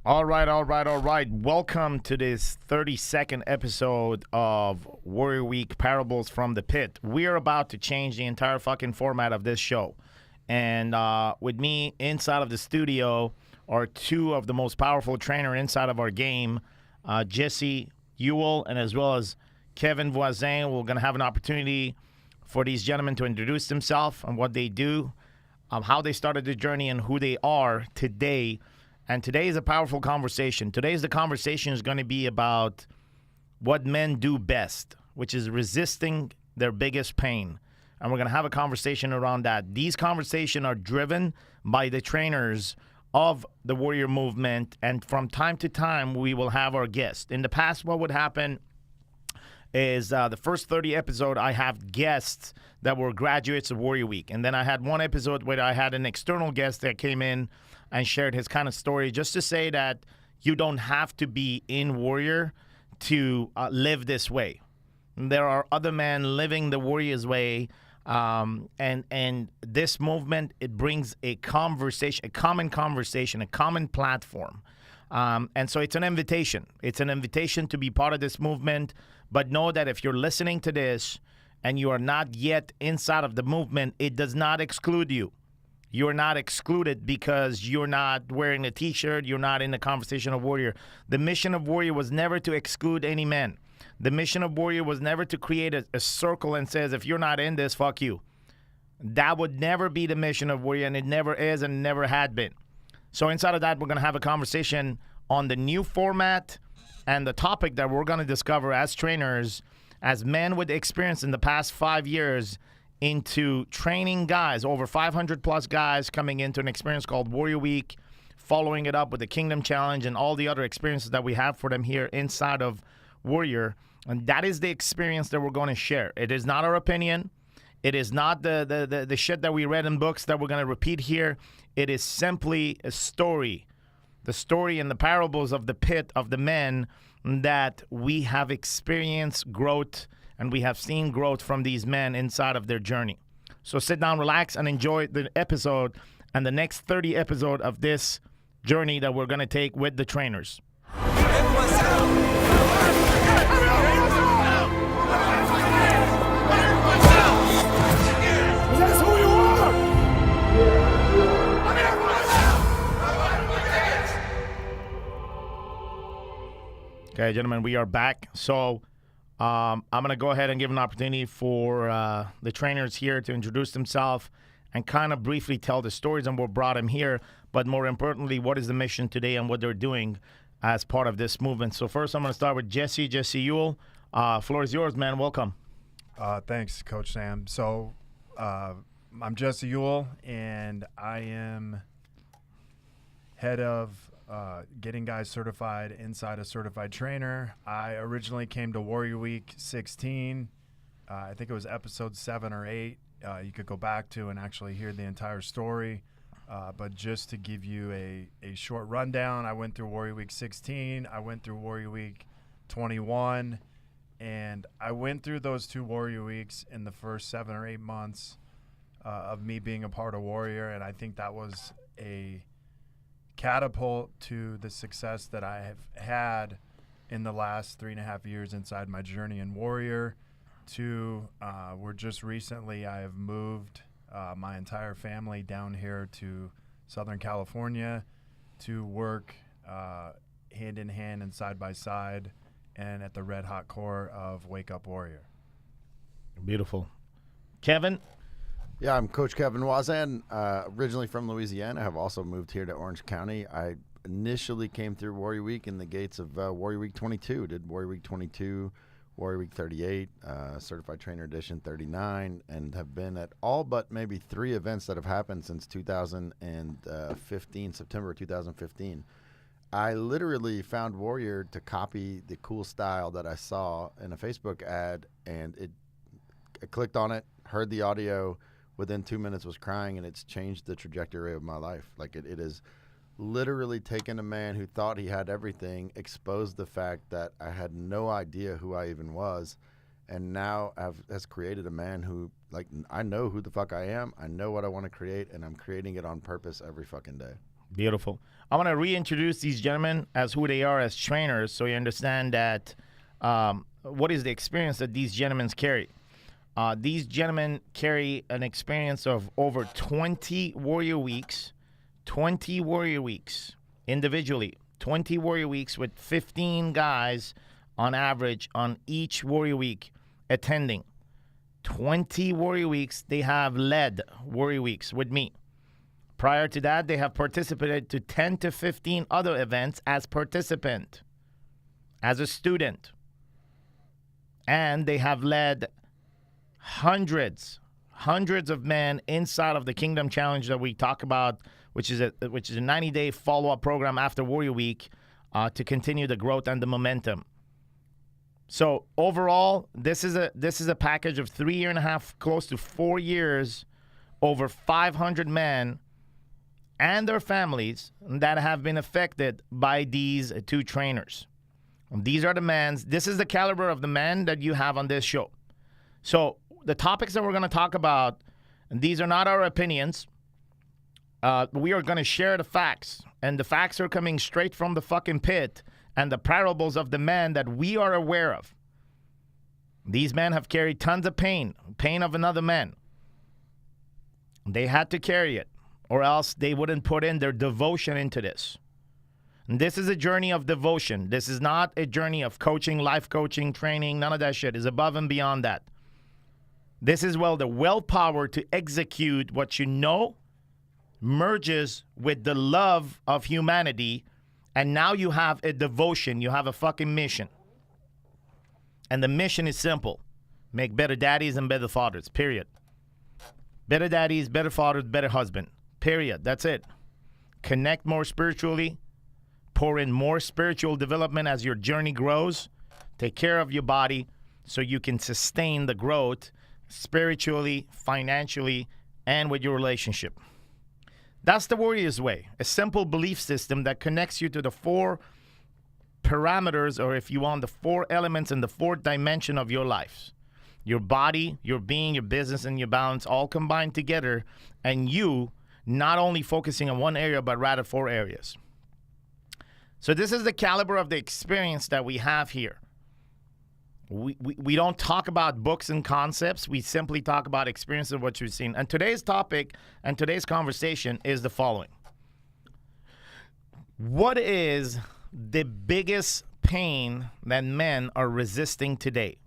All right, all right, all right. Welcome to this 32nd episode of Warrior Week Parables from the Pit. We're about to change the entire fucking format of this show. And with me inside of the studio are two of the most powerful trainer inside of our game, Jesse Ewell and as well as Kevin Voisin. We're going to have an opportunity for these gentlemen to introduce themselves and what they do, how they started the journey, and who they are today. And today is a powerful conversation. Today's the conversation is going to be about what men do best, which is resisting their biggest pain. And we're going to have a conversation around that. These conversations are driven by the trainers of the Warrior Movement. And from time to time, we will have our guests. In the past, what would happen is the first 30 episode, I have guests that were graduates of Warrior Week. And then I had one episode where I had an external guest that came in and shared his kind of story, just to say that you don't have to be in Warrior to live this way. There are other men living the Warrior's way, and this movement, it brings a conversation, a common conversation, a common platform. And so it's an invitation. It's an invitation to be part of this movement. But know that if you're listening to this and you are not yet inside of the movement, it does not exclude you. You're not excluded because you're not wearing a T-shirt. You're not in the conversation of Warrior. The mission of Warrior was never to exclude any man. The mission of Warrior was never to create a circle and says, if you're not in this, fuck you. That would never be the mission of Warrior, and it never is and never had been. So inside of that, we're going to have a conversation on the new format and the topic that we're going to discover as trainers, as men with experience in the past 5 years into training guys, over 500 plus guys coming into an experience called Warrior Week, following it up with the Kingdom Challenge and all the other experiences that we have for them here inside of Warrior. And that is the experience that we're going to share. It is not our opinion. It is not the shit that we read in books that we're going to repeat here. It is simply a story. The story and the parables of the pit of the men that we have experienced growth and we have seen growth from these men inside of their journey. So sit down, relax, and enjoy the episode and the next 30 episode of this journey that we're going to take with the trainers. Okay, gentlemen, we are back. So I'm going to go ahead and give an opportunity for the trainers here to introduce themselves and kind of briefly tell the stories and what brought them here, but more importantly, what is the mission today and what they're doing as part of this movement. So first, I'm going to start with Jesse Ewell. Floor is yours, man. Welcome. Thanks, Coach Sam. So I'm Jesse Ewell, and I am head of getting guys certified inside a certified trainer. I originally came to Warrior Week 16. I think it was episode 7 or 8. You could go back to and actually hear the entire story. But just to give you a short rundown, I went through Warrior Week 16. I went through Warrior Week 21. And I went through those 2 Warrior Weeks in the first 7 or 8 months of me being a part of Warrior. And I think that was a catapult to the success that I have had in the last 3.5 years inside my journey in Warrior. We're just recently, I have moved my entire family down here to Southern California to work hand in hand and side by side and at the red hot core of Wake Up Warrior. Beautiful. Kevin? Yeah, I'm Coach Kevin Voisin, originally from Louisiana. I have also moved here to Orange County. I initially came through Warrior Week in the gates of Warrior Week 22. Did Warrior Week 22, Warrior Week 38, Certified Trainer Edition 39, and have been at all but maybe 3 events that have happened since 2015, September 2015. I literally found Warrior to copy the cool style that I saw in a Facebook ad, and I clicked on it, heard the audio, within 2 minutes was crying, and it's changed the trajectory of my life. Like it has literally taken a man who thought he had everything, exposed the fact that I had no idea who I even was, and now has created a man who, like, I know who the fuck I am, I know what I want to create, and I'm creating it on purpose every fucking day. Beautiful. I want to reintroduce these gentlemen as who they are as trainers, so you understand that what is the experience that these gentlemen carry. These gentlemen carry an experience of over 20 warrior weeks, 20 warrior weeks individually, 20 warrior weeks with 15 guys on average on each warrior week attending. 20 warrior weeks they have led warrior weeks with me. Prior to that, they have participated to 10 to 15 other events as participant, as a student. And they have led hundreds of men inside of the Kingdom Challenge that we talk about, which is a 90-day follow-up program after Warrior Week to continue the growth and the momentum. So overall, this is a package of 3.5, close to 4 years, over 500 men and their families that have been affected by these two trainers. These are the men. This is the caliber of the men that you have on this show. So the topics that we're going to talk about, and these are not our opinions. We are going to share the facts, and the facts are coming straight from the fucking pit and the parables of the men that we are aware of. These men have carried tons of pain of another man. They had to carry it, or else they wouldn't put in their devotion into this. And this is a journey of devotion. This is not a journey of coaching, life coaching, training. None of that shit is above and beyond that. This is the willpower to execute what you know merges with the love of humanity, and now you have a devotion. You have a fucking mission. And the mission is simple. Make better daddies and better fathers, period. Better daddies, better fathers, better husband, period. That's it. Connect more spiritually. Pour in more spiritual development as your journey grows. Take care of your body so you can sustain the growth spiritually, financially, and with your relationship. That's the Warrior's Way, a simple belief system that connects you to the 4 parameters, or if you want, the 4 elements in the 4th dimension of your life. Your body, your being, your business, and your balance all combined together, and you not only focusing on one area, but rather 4 areas. So this is the caliber of the experience that we have here. We don't talk about books and concepts. We simply talk about experiences of what you've seen. And today's topic and today's conversation is the following. What is the biggest pain that men are resisting today?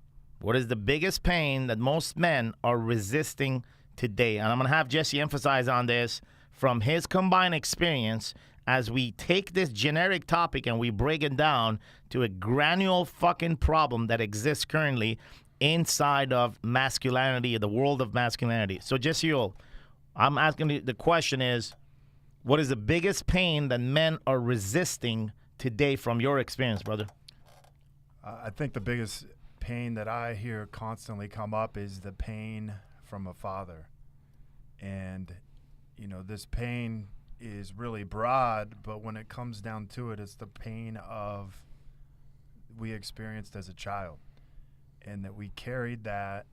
What is the biggest pain that most men are resisting today? And I'm going to have Jesse emphasize on this from his combined experience as we take this generic topic and we break it down to a granular fucking problem that exists currently inside of masculinity, the world of masculinity. So Jesse, I'm asking the question is, what is the biggest pain that men are resisting today from your experience, brother? I think the biggest pain that I hear constantly come up is the pain from a father. And, this pain is really broad, but when it comes down to it, it's the pain of we experienced as a child, and that we carried that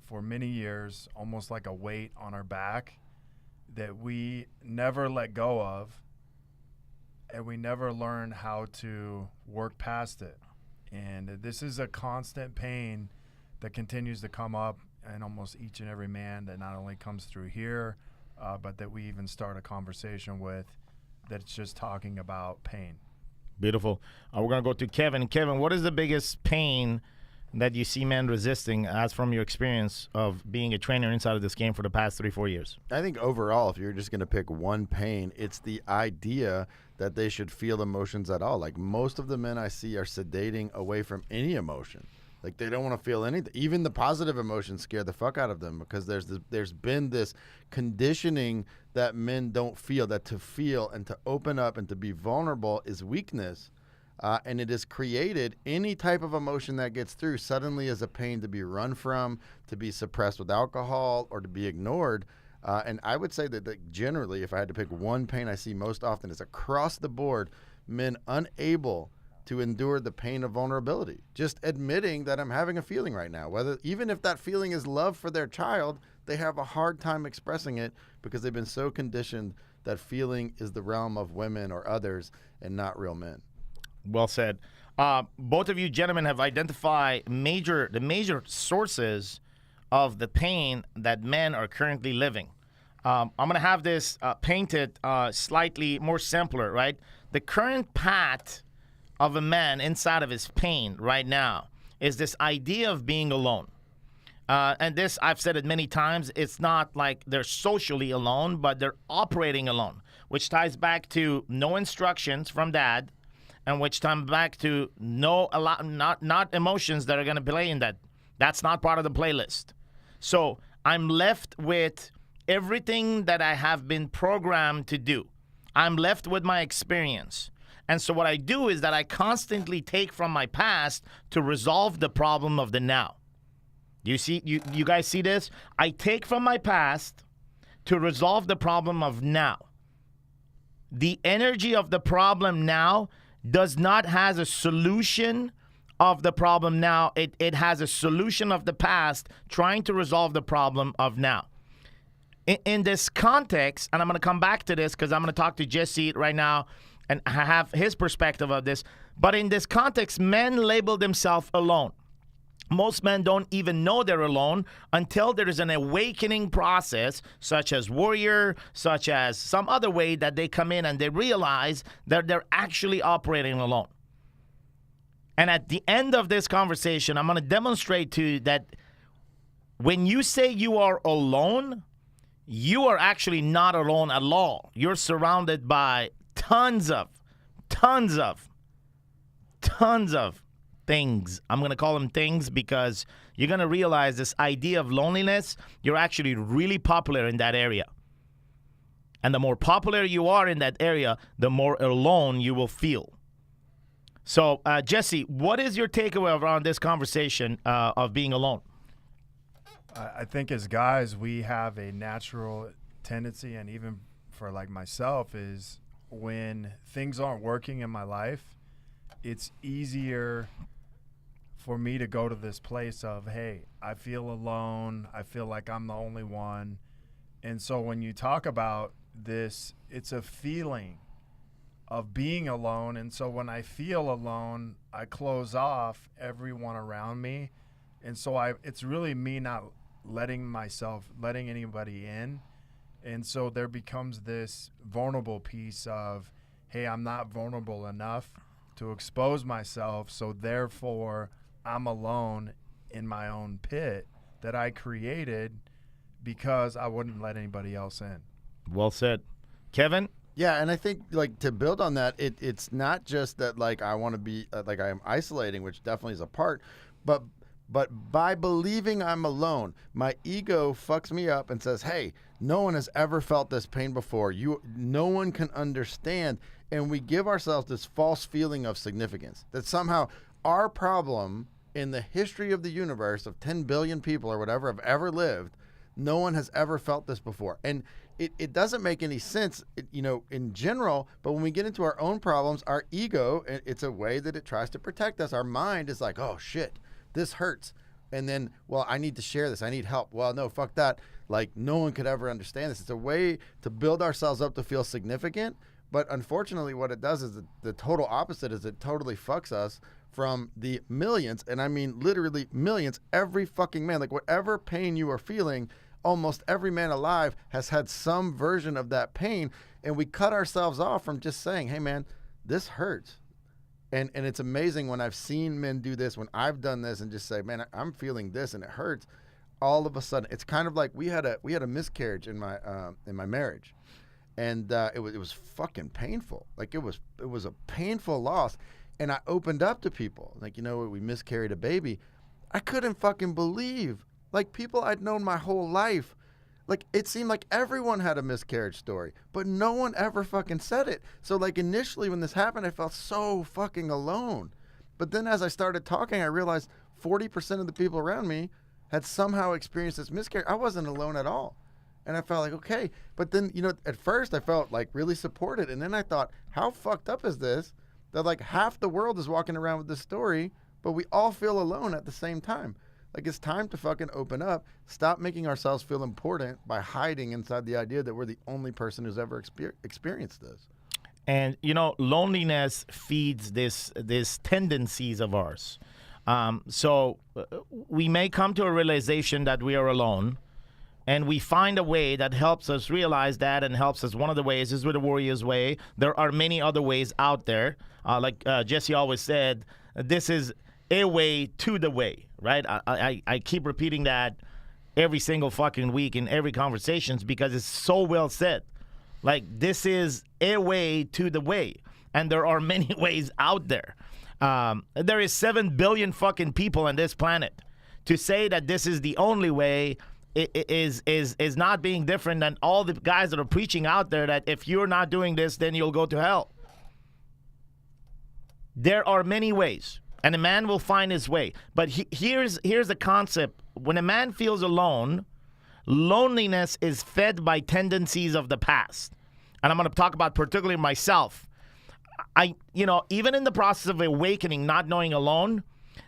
for many years, almost like a weight on our back that we never let go of, and we never learned how to work past it. And this is a constant pain that continues to come up in almost each and every man that not only comes through here, but that we even start a conversation with that's just talking about pain. Beautiful. We're going to go to Kevin. Kevin, what is the biggest pain that you see men resisting as from your experience of being a trainer inside of this game for the past 3-4 years? I think overall, if you're just going to pick one pain, it's the idea that they should feel emotions at all. Like most of the men I see are sedating away from any emotion. Like they don't want to feel anything. Even the positive emotions scare the fuck out of them because there's been this conditioning that men don't feel, that to feel and to open up and to be vulnerable is weakness. And it has created any type of emotion that gets through suddenly as a pain to be run from, to be suppressed with alcohol, or to be ignored. And I would say that generally, if I had to pick one pain I see most often, is across the board, men unable to endure the pain of vulnerability. Just admitting that I'm having a feeling right now. Even if that feeling is love for their child, they have a hard time expressing it because they've been so conditioned that feeling is the realm of women or others and not real men. Well said. Both of you gentlemen have identified the major sources of the pain that men are currently living. I'm going to have this painted slightly more simpler, right? The current path of a man inside of his pain right now is this idea of being alone. And this, I've said it many times, it's not like they're socially alone, but they're operating alone, which ties back to no instructions from dad, and which ties back to not emotions that are going to play in that. That's not part of the playlist. So I'm left with everything that I have been programmed to do. I'm left with my experience. And so what I do is that I constantly take from my past to resolve the problem of the now. You see, you guys see this? I take from my past to resolve the problem of now. The energy of the problem now does not have a solution of the problem now. It has a solution of the past trying to resolve the problem of now. In this context, and I'm going to come back to this because I'm going to talk to Jesse right now and have his perspective of this. But in this context, men label themselves alone. Most men don't even know they're alone until there is an awakening process, such as warrior, such as some other way that they come in and they realize that they're actually operating alone. And at the end of this conversation, I'm going to demonstrate to you that when you say you are alone, you are actually not alone at all. You're surrounded by tons of things. I'm going to call them things because you're going to realize this idea of loneliness, you're actually really popular in that area. And the more popular you are in that area, the more alone you will feel. So, Jesse, what is your takeaway around this conversation of being alone? I think as guys, we have a natural tendency, and even for like myself, is when things aren't working in my life, it's easier for me to go to this place of, hey, I feel alone. I feel like I'm the only one. And so when you talk about this, it's a feeling of being alone. And so when I feel alone, I close off everyone around me. And so it's really me not letting anybody in. And so there becomes this vulnerable piece of, hey, I'm not vulnerable enough to expose myself, so therefore I'm alone in my own pit that I created because I wouldn't let anybody else in. Well said. Kevin? Yeah, and I think, like, to build on that, it's not just that, like, I want to be, like, I am isolating, which definitely is a part, but by believing I'm alone, my ego fucks me up and says, hey, no one has ever felt this pain before. No one can understand. And we give ourselves this false feeling of significance, that somehow our problem in the history of the universe of 10 billion people or whatever have ever lived, no one has ever felt this before. And it doesn't make any sense, in general, but when we get into our own problems, our ego, it's a way that it tries to protect us. Our mind is like, oh, shit, this hurts. And then, well, I need to share this. I need help. Well, no, fuck that. Like, no one could ever understand this. It's a way to build ourselves up to feel significant. But unfortunately, what it does is the total opposite is it totally fucks us from the millions, and I mean literally millions, every fucking man. Like, whatever pain you are feeling, almost every man alive has had some version of that pain, and we cut ourselves off from just saying, hey, man, this hurts. And it's amazing when I've seen men do this, when I've done this and just say, man, I'm feeling this and it hurts. All of a sudden, it's kind of like we had a miscarriage in my marriage. And it was fucking painful. Like, it was a painful loss. And I opened up to people. Like, we miscarried a baby. I couldn't fucking believe. Like, people I'd known my whole life. Like, it seemed like everyone had a miscarriage story. But no one ever fucking said it. So, like, initially when this happened, I felt so fucking alone. But then as I started talking, I realized 40% of the people around me had somehow experienced this miscarriage. I wasn't alone at all. And I felt like, okay. But then, at first I felt like really supported. And then I thought, how fucked up is this? That like half the world is walking around with this story, but we all feel alone at the same time. Like, it's time to fucking open up. Stop making ourselves feel important by hiding inside the idea that we're the only person who's ever experienced this. And, loneliness feeds this tendencies of ours. So we may come to a realization that we are alone, and we find a way that helps us realize that and helps us. One of the ways is with the Warrior's Way. There are many other ways out there. Like Jesse always said, this is a way to the way, right? I keep repeating that every single fucking week in every conversations because it's so well said. Like, this is a way to the way. And there are many ways out there. There is 7 billion fucking people on this planet. To say that this is the only way is not being different than all the guys that are preaching out there that if you're not doing this, then you'll go to hell. There are many ways, and a man will find his way. But here's the concept. When a man feels alone, loneliness is fed by tendencies of the past. And I'm going to talk about particularly myself. Even in the process of awakening, not knowing alone,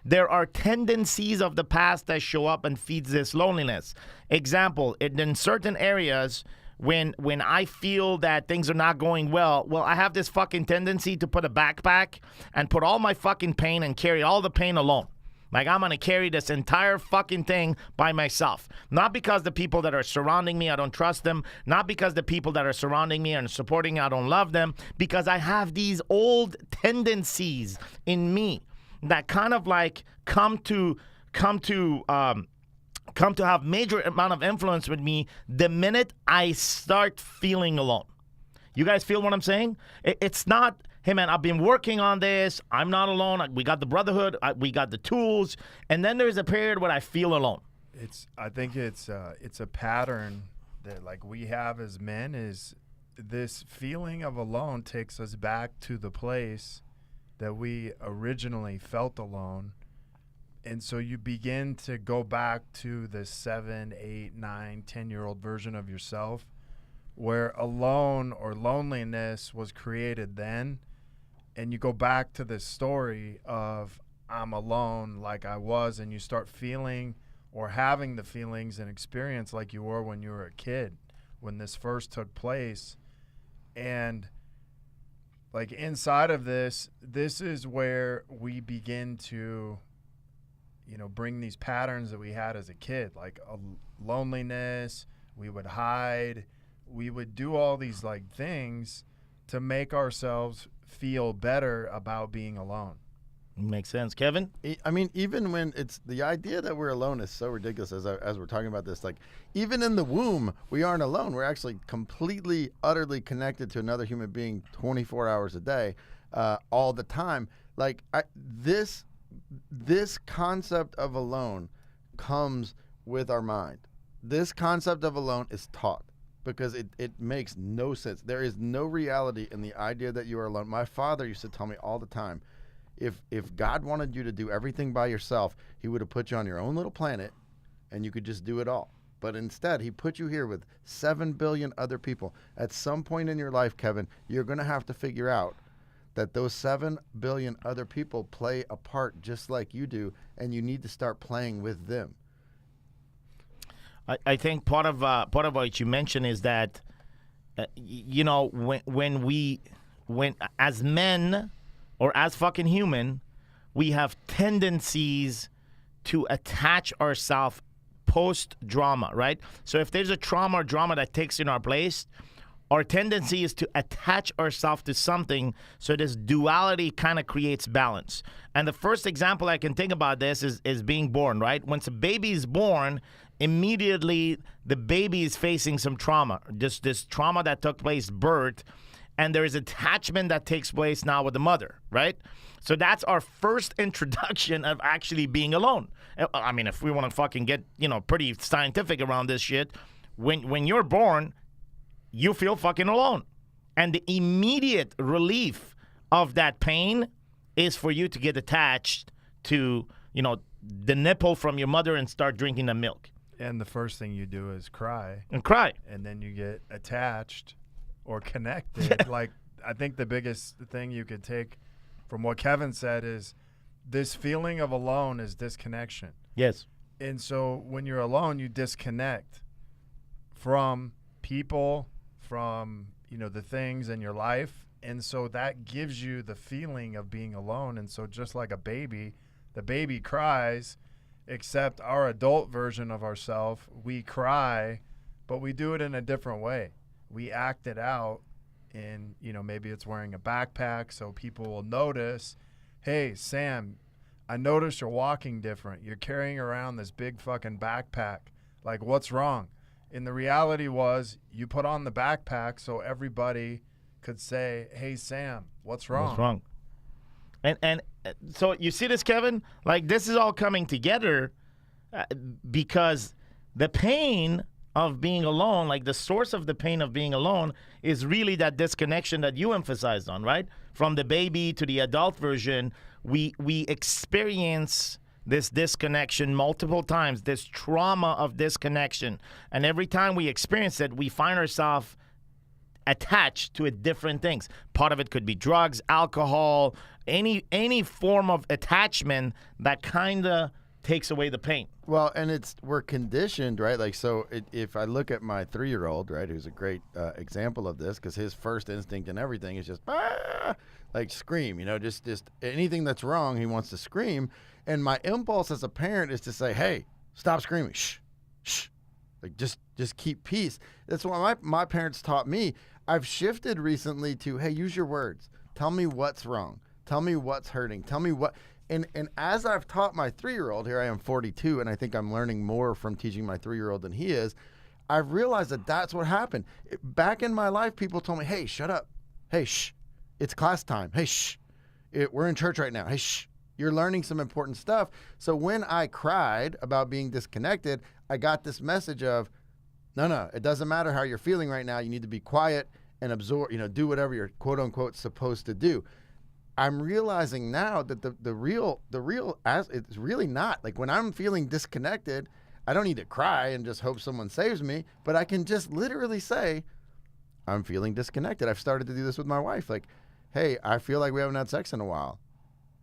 there are tendencies of the past that show up and feeds this loneliness. Example, in certain areas, when I feel that things are not going well, I have this fucking tendency to put a backpack and put all my fucking pain and carry all the pain alone. Like, I'm going to carry this entire fucking thing by myself. Not because the people that are surrounding me, I don't trust them. Not because the people that are surrounding me and supporting me, I don't love them. Because I have these old tendencies in me that kind of like come to have major amount of influence with me the minute I start feeling alone. You guys feel what I'm saying? It's not, hey man, I've been working on this. I'm not alone. We got the brotherhood. We got the tools. And then there's a period where I feel alone. I think it's a pattern that like we have as men is this feeling of alone takes us back to the place that we originally felt alone. And so you begin to go back to the 7, 8, 9, 10-year-old version of yourself where alone or loneliness was created then. And you go back to this story of I'm alone like I was, and you start feeling or having the feelings and experience like you were when you were a kid, when this first took place. And like inside of this is where we begin to, bring these patterns that we had as a kid, like a loneliness. We would hide. We would do all these like things to make ourselves feel better about being alone. Makes sense. Kevin? I mean, even when it's the idea that we're alone is so ridiculous as we're talking about this. Like, even in the womb, we aren't alone. We're actually completely, utterly connected to another human being 24 hours a day, all the time. Like, this concept of alone comes with our mind. This concept of alone is taught because it makes no sense. There is no reality in the idea that you are alone. My father used to tell me all the time, if God wanted you to do everything by yourself, he would have put you on your own little planet and you could just do it all. But instead, he put you here with 7 billion other people. At some point in your life, Kevin, you're going to have to figure out that those 7 billion other people play a part just like you do, and you need to start playing with them. I think part of what you mentioned is that, when as men or as fucking human, we have tendencies to attach ourselves post-drama, right? So if there's a trauma or drama that takes in our place, our tendency is to attach ourselves to something, so this duality kind of creates balance. And the first example I can think about this is being born, right? Once a baby is born, immediately the baby is facing some trauma, this trauma that took place, birth, and there is attachment that takes place now with the mother, right? So that's our first introduction of actually being alone. I mean, if we want to fucking get, pretty scientific around this shit, when you're born, you feel fucking alone. And the immediate relief of that pain is for you to get attached to, the nipple from your mother and start drinking the milk. And the first thing you do is cry. And cry. And then you get attached or connected. Like, I think the biggest thing you could take from what Kevin said is this feeling of alone is disconnection. Yes. And so when you're alone, you disconnect from people, from, the things in your life. And so that gives you the feeling of being alone. And so just like a baby, the baby cries, except our adult version of ourselves, we cry, but we do it in a different way. We act it out in, maybe it's wearing a backpack so people will notice, hey, Sam, I noticed you're walking different. You're carrying around this big fucking backpack. Like, what's wrong? And the reality was you put on the backpack so everybody could say, hey, Sam, what's wrong? What's wrong? And so you see this, Kevin? Like, this is all coming together because the pain of being alone, like the source of the pain of being alone, is really that disconnection that you emphasized on, right? From the baby to the adult version, we experience this disconnection multiple times, this trauma of disconnection. And every time we experience it, we find ourselves attached to different things. Part of it could be drugs, alcohol, any form of attachment that kind of takes away the pain. Well, and we're conditioned, right? Like, so if I look at my 3-year-old, right, who's a great example of this, because his first instinct and everything is just like scream, just anything that's wrong, he wants to scream. And my impulse as a parent is to say, hey, stop screaming, shh, like just keep peace. That's what my parents taught me. I've shifted recently to, hey, use your words. Tell me what's wrong. Tell me what's hurting. Tell me what. And as I've taught my 3-year-old, here I am 42, and I think I'm learning more from teaching my 3-year-old than he is, I've realized that that's what happened. Back in my life, people told me, hey, shut up. Hey, shh. It's class time. Hey, shh. We're in church right now. Hey, shh. You're learning some important stuff. So when I cried about being disconnected, I got this message of, no, it doesn't matter how you're feeling right now. You need to be quiet and absorb, do whatever you're quote unquote supposed to do. I'm realizing now that the real it's really not. Like, when I'm feeling disconnected, I don't need to cry and just hope someone saves me, but I can just literally say, I'm feeling disconnected. I've started to do this with my wife. Like, hey, I feel like we haven't had sex in a while.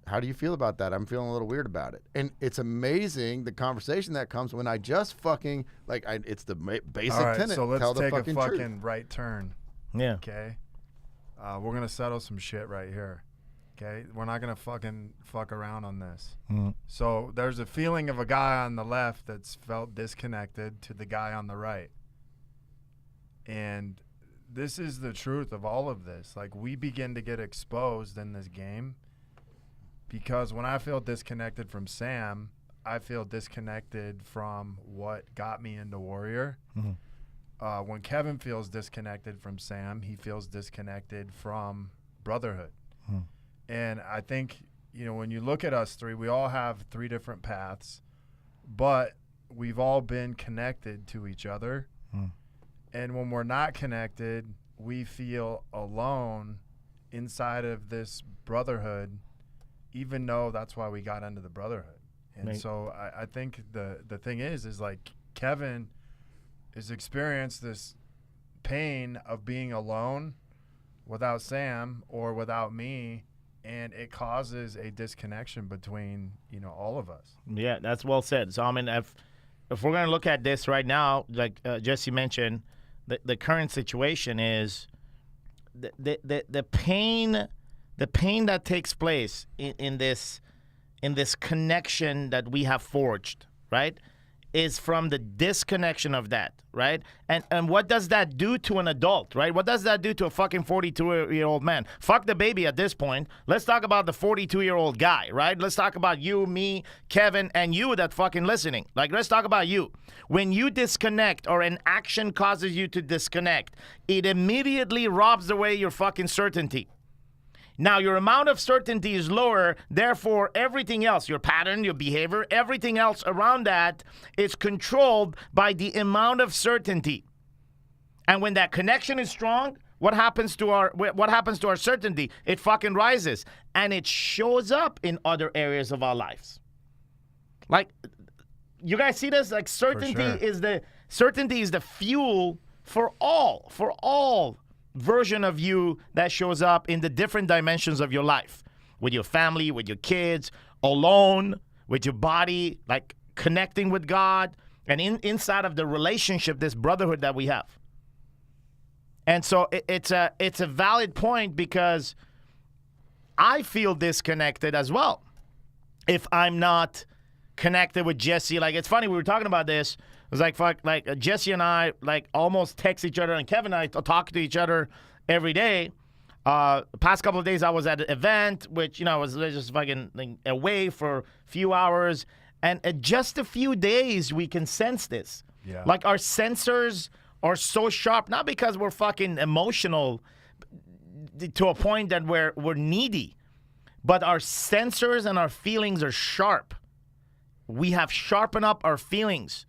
How do you feel about that? I'm feeling a little weird about it. And it's amazing the conversation that comes when I just fucking, it's the basic All right, tenet. so let's Tell the take fucking a fucking truth. right turn. Yeah. Okay? We're going to settle some shit right here. Okay? We're not going to fucking fuck around on this. Mm-hmm. So there's a feeling of a guy on the left that's felt disconnected to the guy on the right. And this is the truth of all of this. Like, we begin to get exposed in this game because when I feel disconnected from Sam, I feel disconnected from what got me into Warrior. Mm-hmm. When Kevin feels disconnected from Sam, he feels disconnected from Brotherhood. Mm-hmm. And I think, when you look at us three, we all have 3 different paths, but we've all been connected to each other. Mm-hmm. And when we're not connected, we feel alone inside of this brotherhood, even though that's why we got into the brotherhood. And Right. so I think the thing is like Kevin has experienced this pain of being alone without Sam or without me, and it causes a disconnection between, all of us. Yeah, that's well said. So, I mean, if we're going to look at this right now, like Jesse mentioned, the current situation is the pain that takes place in this connection that we have forged, right, is from the disconnection of that, right? And what does that do to an adult, right? What does that do to a fucking 42-year-old man? Fuck the baby at this point. Let's talk about the 42-year-old guy, right? Let's talk about you, me, Kevin, and you that fucking listening. Like, let's talk about you. When you disconnect or an action causes you to disconnect, it immediately robs away your fucking certainty. Now, your amount of certainty is lower, therefore, everything else, your pattern, your behavior, everything else around that is controlled by the amount of certainty. And when that connection is strong, what happens to our certainty? It fucking rises. And it shows up in other areas of our lives. Like, you guys see this? Like, certainty is the fuel for all version of you that shows up in the different dimensions of your life, with your family, with your kids, alone, with your body, like connecting with God, and inside of the relationship, this brotherhood that we have. And so it's a valid point because I feel disconnected as well if I'm not connected with Jesse. Like, it's funny, we were talking about this. It was like, fuck, like Jesse and I like almost text each other, and Kevin and I talk to each other every day. The past couple of days I was at an event, which, I was just fucking like, away for a few hours. And in just a few days, we can sense this. Yeah. Like, our sensors are so sharp, not because we're fucking emotional to a point that we're needy, but our sensors and our feelings are sharp. We have sharpened up our feelings.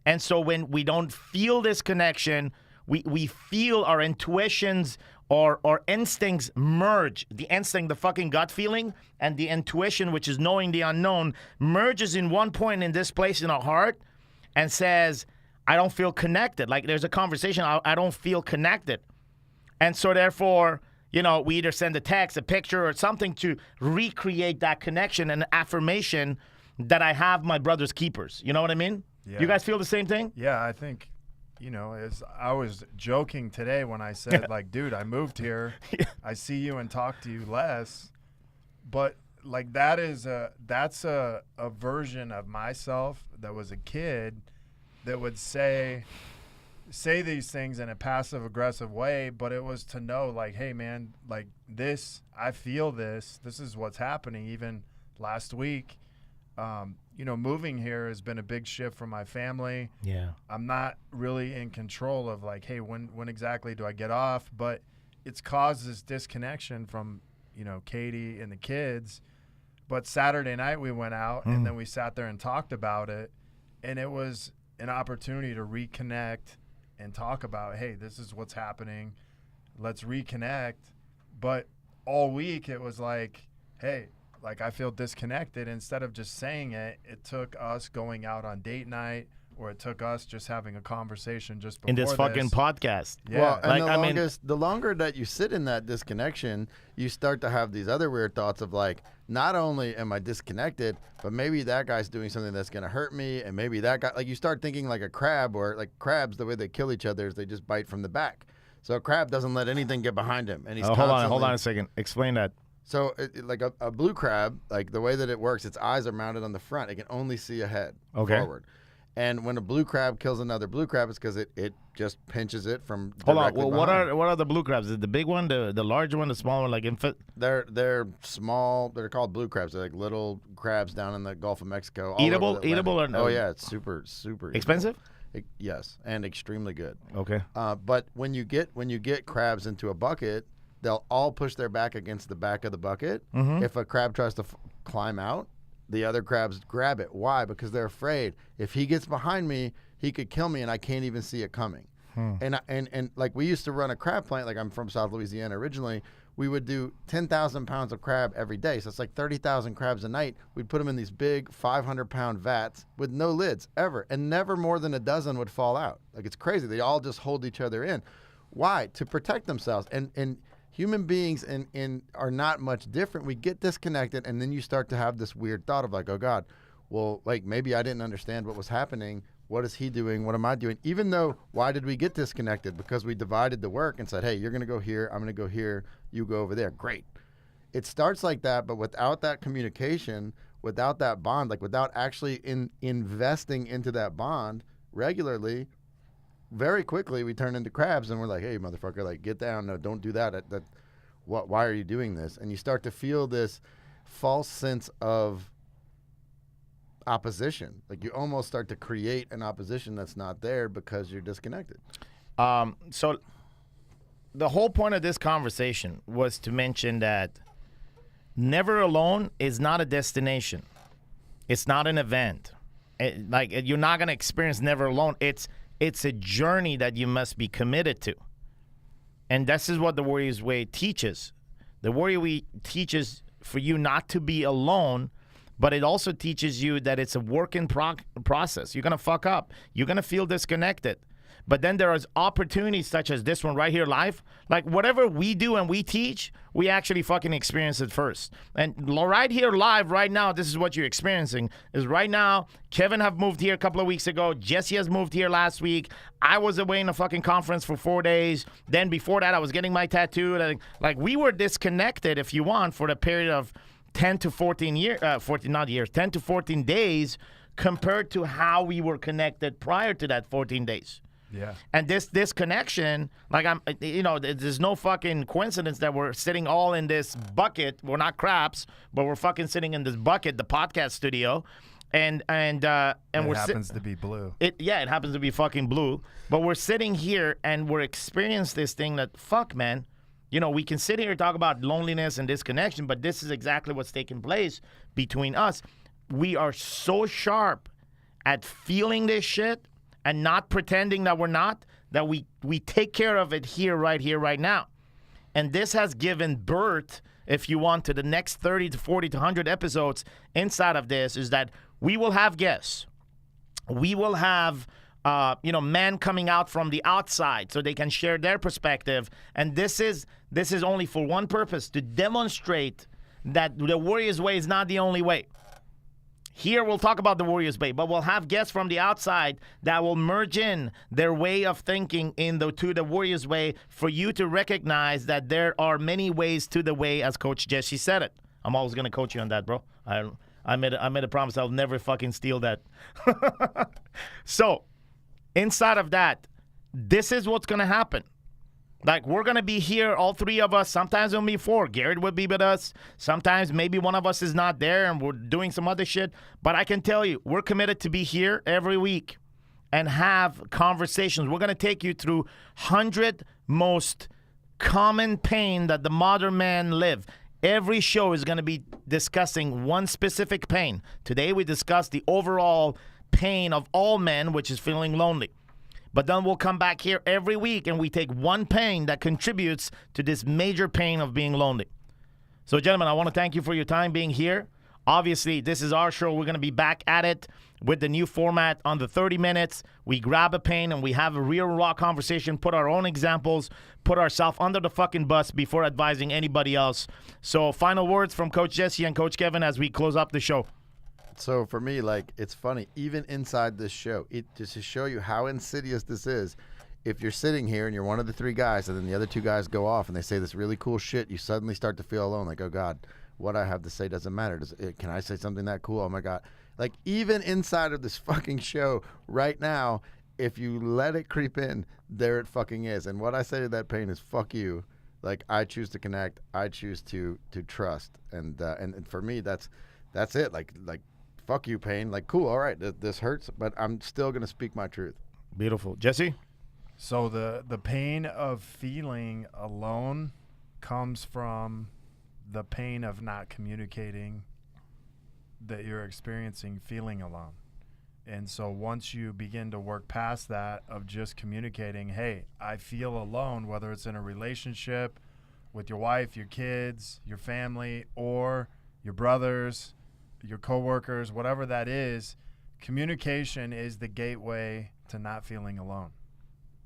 And so when we don't feel this connection, we feel our intuitions or our instincts merge. The instinct, the fucking gut feeling, and the intuition, which is knowing the unknown, merges in one point in this place in our heart and says, I don't feel connected. Like, there's a conversation, I don't feel connected. And so therefore, we either send a text, a picture, or something to recreate that connection and affirmation that I have my brother's keepers. You know what I mean? Yeah. You guys feel the same thing? Yeah, I think, I was joking today when I said, like, dude, I moved here. I see you and talk to you less. But, like, that's a version of myself that was a kid that would say these things in a passive-aggressive way, but it was to know, like, hey, man, like, this, I feel this. This is what's happening. Even last week, moving here has been a big shift for my family. Yeah. I'm not really in control of, like, hey, when exactly do I get off? But it's caused this disconnection from, Katie and the kids. But Saturday night we went out, and then we sat there and talked about it, and it was an opportunity to reconnect and talk about, hey, this is what's happening. Let's reconnect. But all week it was like, hey, like, I feel disconnected. Instead of just saying it, it took us going out on date night, or it took us just having a conversation just before in this fucking podcast. Yeah. Well, and Like, the longer that you sit in that disconnection, you start to have these other weird thoughts of, like, not only am I disconnected, but maybe that guy's doing something that's going to hurt me, and maybe that guy, like, you start thinking like a crab, or like crabs, the way they kill each other is they just bite from the back. So a crab doesn't let anything get behind him, and he's hold on a second. Explain that. So, like a blue crab, like the way that it works, its eyes are mounted on the front. It can only see ahead, forward. And when a blue crab kills another blue crab, it's because it just pinches it from. Hold on. Well, behind. what are the blue crabs? Is it the big one, the large one, the small one, like infant? They're small. They're called blue crabs. They're like little crabs down in the Gulf of Mexico. Eatable or no? Oh yeah, it's super Expensive? Yes, and extremely good. Okay. But when you get crabs into a bucket, they'll all push their back against the back of the bucket. Mm-hmm. If a crab tries to climb out, the other crabs grab it. Why? Because they're afraid. If he gets behind me, he could kill me, and I can't even see it coming. And like, we used to run a crab plant. Like, I'm from South Louisiana originally. We would do 10,000 pounds of crab every day. So it's like 30,000 crabs a night. We'd put them in these big 500-pound vats with no lids ever, and never more than a dozen would fall out. Like, it's crazy. They all just hold each other in. Why? To protect themselves. And human beings are not much different. We get disconnected, and then you start to have this weird thought of, like, oh, God, well, like, maybe I didn't understand what was happening. What is he doing? What am I doing? Even though, why did we get disconnected? Because we divided the work and said, hey, you're going to go here. I'm going to go here. You go over there. Great. It starts like that, but without that communication, without that bond, like, without actually investing into that bond regularly, very quickly we turn into crabs, and we're like, hey, motherfucker, like, get down. No, don't do that. Why are you doing this? And you start to feel this false sense of opposition. Like, you almost start to create an opposition that's not there because you're disconnected. So the whole point of this conversation was to mention that never alone is not a destination. It's not an event. You're not going to experience never alone. It's a journey that you must be committed to. And this is what the Warrior's Way teaches. The Warrior Way teaches for you not to be alone, but it also teaches you that it's a work in process. You're going to fuck up. You're going to feel disconnected. But then there is opportunities such as this one right here live. Like whatever we do and we teach, we actually fucking experience it first. And right here live right now, this is what you're experiencing. Is right now, Kevin have moved here a couple of weeks ago. Jesse has moved here last week. I was away in a fucking conference for 4 days. Then before that, I was getting my tattoo. Like we were disconnected, if you want, for the period of 10 to 14 years, 10 to 14 days compared to how we were connected prior to that 14 days. Yeah. And this connection, like there's no fucking coincidence that we're sitting all in this bucket. We're not craps, but we're fucking sitting in this bucket, the podcast studio, and It we're happens to be blue. It happens to be fucking blue, but we're sitting here and we're experiencing this thing that fuck, man. We can sit here and talk about loneliness and disconnection, but this is exactly what's taking place between us. We are so sharp at feeling this shit and not pretending that we're not, that we take care of it right here, right now. And this has given birth, if you want, to the next 30 to 40 to 100 episodes inside of this, is that we will have guests. We will have, men coming out from the outside so they can share their perspective. And this is only for one purpose, to demonstrate that the Warriors way is not the only way. Here we'll talk about the Warriors way, but we'll have guests from the outside that will merge in their way of thinking to the Warriors way for you to recognize that there are many ways to the way, as Coach Jesse said it. I'm always going to coach you on that, bro. I made a promise I'll never fucking steal that. So, inside of that, this is what's going to happen. Like, we're going to be here, all three of us. Sometimes it'll be four. Garrett would be with us. Sometimes maybe one of us is not there and we're doing some other shit. But I can tell you, we're committed to be here every week and have conversations. We're going to take you through 100 most common pain that the modern man live. Every show is going to be discussing one specific pain. Today we discussed the overall pain of all men, which is feeling lonely. But then we'll come back here every week and we take one pain that contributes to this major pain of being lonely. So, gentlemen, I want to thank you for your time being here. Obviously, this is our show. We're going to be back at it with the new format on the 30 minutes. We grab a pain and we have a real raw conversation, put our own examples, put ourselves under the fucking bus before advising anybody else. So, final words from Coach Jesse and Coach Kevin as we close up the show. So for me, like, it's funny, even inside this show, just to show you how insidious this is, if you're sitting here and you're one of the three guys and then the other two guys go off and they say this really cool shit, you suddenly start to feel alone. Like, oh, God, what I have to say doesn't matter. Can I say something that cool? Oh, my God. Like, even inside of this fucking show right now, if you let it creep in, there it fucking is. And what I say to that pain is, fuck you. Like, I choose to connect. I choose to trust. And for me, that's it. Like, fuck you, pain. Like, cool, all right, this hurts, but I'm still going to speak my truth. Beautiful. Jesse? So the pain of feeling alone comes from the pain of not communicating that you're experiencing feeling alone. And so once you begin to work past that of just communicating, hey, I feel alone, whether it's in a relationship with your wife, your kids, your family, or your brothers, your coworkers, whatever that is, communication is the gateway to not feeling alone.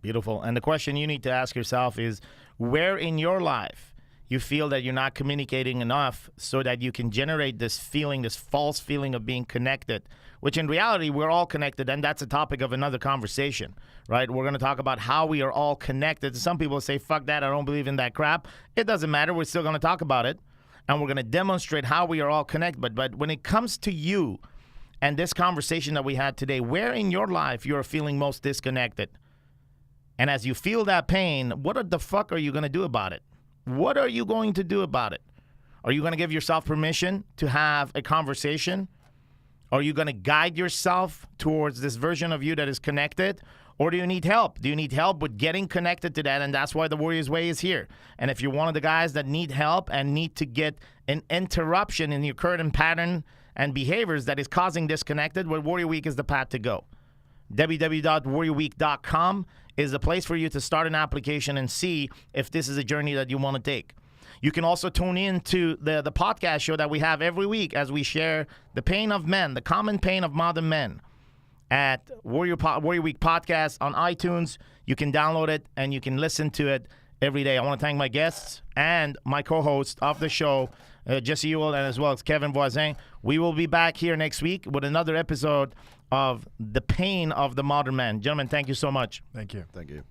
Beautiful. And the question you need to ask yourself is, where in your life you feel that you're not communicating enough so that you can generate this feeling, this false feeling of being connected, which in reality, we're all connected, and that's a topic of another conversation, right? We're going to talk about how we are all connected. Some people say, fuck that, I don't believe in that crap. It doesn't matter. We're still going to talk about it. And we're going to demonstrate how we are all connected. But when it comes to you and this conversation that we had today, where in your life you're feeling most disconnected? And as you feel that pain, what the fuck are you going to do about it? What are you going to do about it? Are you going to give yourself permission to have a conversation? Are you going to guide yourself towards this version of you that is connected? Or do you need help? Do you need help with getting connected to that? And that's why the Warriors Way is here. And if you're one of the guys that need help and need to get an interruption in your current pattern and behaviors that is causing disconnected, well, Warrior Week is the path to go. www.warriorweek.com is the place for you to start an application and see if this is a journey that you want to take. You can also tune in to the podcast show that we have every week as we share the pain of men, the common pain of modern men. at Warrior Week Podcast on iTunes. You can download it and you can listen to it every day. I want to thank my guests and my co-host of the show, Jesse Ewell, and as well as Kevin Voisin. We will be back here next week with another episode of The Pain of the Modern Man. Gentlemen, thank you so much. Thank you. Thank you.